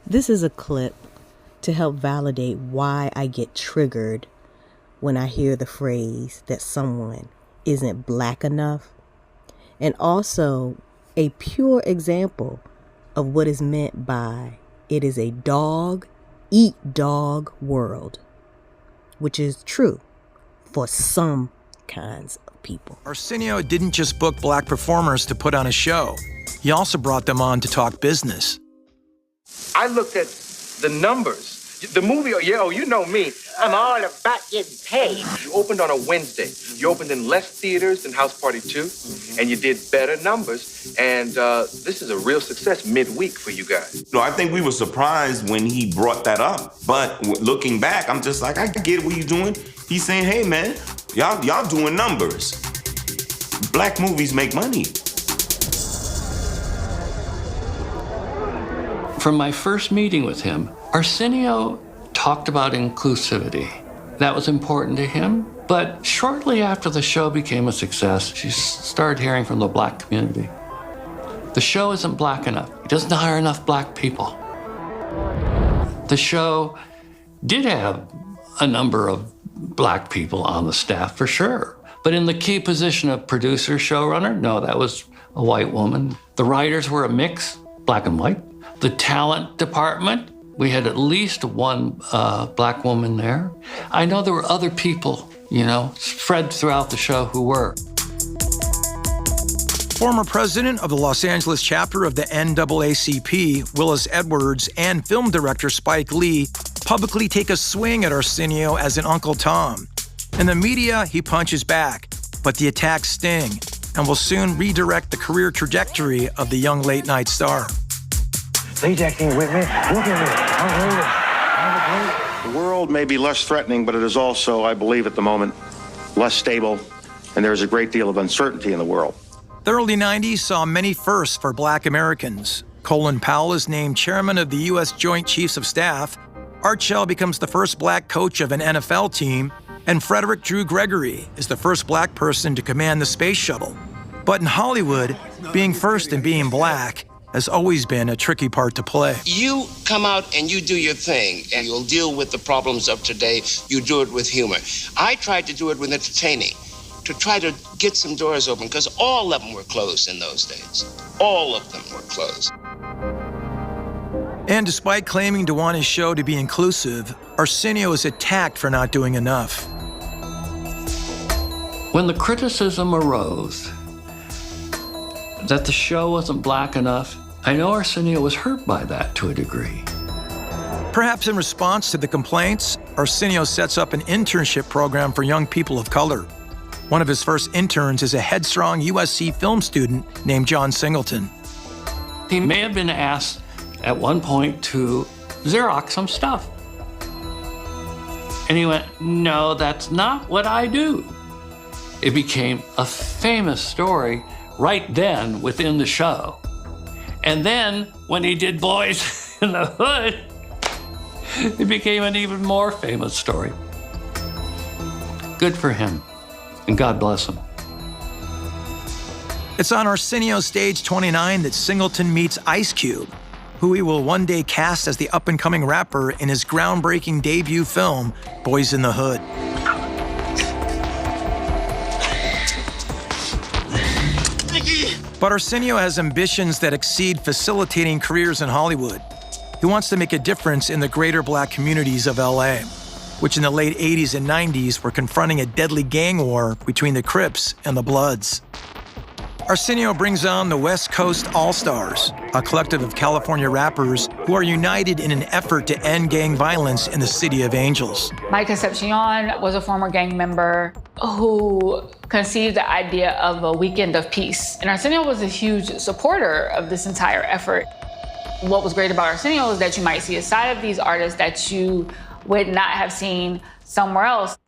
This is a clip to help validate why I get triggered when I hear the phrase that someone isn't black enough, and also a pure example of what is meant by it is a dog-eat-dog world, which is true for some kinds of people. Arsenio didn't just book black performers to put on a show. He also brought them on to talk business. I looked at the numbers. The movie, you know me. I'm all about getting paid. You opened on a Wednesday. You opened in less theaters than House Party 2, and you did better numbers. And this is a real success midweek for you guys. No, I think we were surprised when he brought that up. But looking back, I'm just like, I get what you're doing. He's saying, hey, man, y'all doing numbers. Black movies make money. From my first meeting with him, Arsenio talked about inclusivity. That was important to him. But shortly after the show became a success, she started hearing from the black community. The show isn't black enough. It doesn't hire enough black people. The show did have a number of black people on the staff, for sure. But in the key position of producer, showrunner, no, that was a white woman. The writers were a mix, black and white. The talent department, we had at least one black woman there. I know there were other people, spread throughout the show who were. Former president of the Los Angeles chapter of the NAACP, Willis Edwards, and film director Spike Lee publicly take a swing at Arsenio as an Uncle Tom. In the media, he punches back, but the attacks sting and will soon redirect the career trajectory of the young late-night star. Ajax ain't with me. Look at me. The world may be less threatening, but it is also, I believe at the moment, less stable, and there is a great deal of uncertainty in the world. The early 90s saw many firsts for black Americans. Colin Powell is named chairman of the U.S. Joint Chiefs of Staff. Art Shell becomes the first black coach of an NFL team. And Frederick Drew Gregory is the first black person to command the space shuttle. But in Hollywood, being first and being black has always been a tricky part to play. You come out and you do your thing, and you'll deal with the problems of today. You do it with humor. I tried to do it with entertaining, to try to get some doors open, because all of them were closed in those days. All of them were closed. And despite claiming to want his show to be inclusive, Arsenio is attacked for not doing enough. When the criticism arose that the show wasn't black enough, I know Arsenio was hurt by that to a degree. Perhaps in response to the complaints, Arsenio sets up an internship program for young people of color. One of his first interns is a headstrong USC film student named John Singleton. He may have been asked at one point to Xerox some stuff. And he went, no, that's not what I do. It became a famous story right then within the show. And then when he did Boys in the Hood, it became an even more famous story. Good for him, and God bless him. It's on Arsenio's Stage 29 that Singleton meets Ice Cube, who he will one day cast as the up-and-coming rapper in his groundbreaking debut film, Boys in the Hood. But Arsenio has ambitions that exceed facilitating careers in Hollywood. He wants to make a difference in the greater black communities of LA, which in the late 80s and 90s were confronting a deadly gang war between the Crips and the Bloods. Arsenio brings on the West Coast All-Stars, a collective of California rappers who are united in an effort to end gang violence in the City of Angels. Mike Concepcion was a former gang member who conceived the idea of a weekend of peace. And Arsenio was a huge supporter of this entire effort. What was great about Arsenio is that you might see a side of these artists that you would not have seen somewhere else.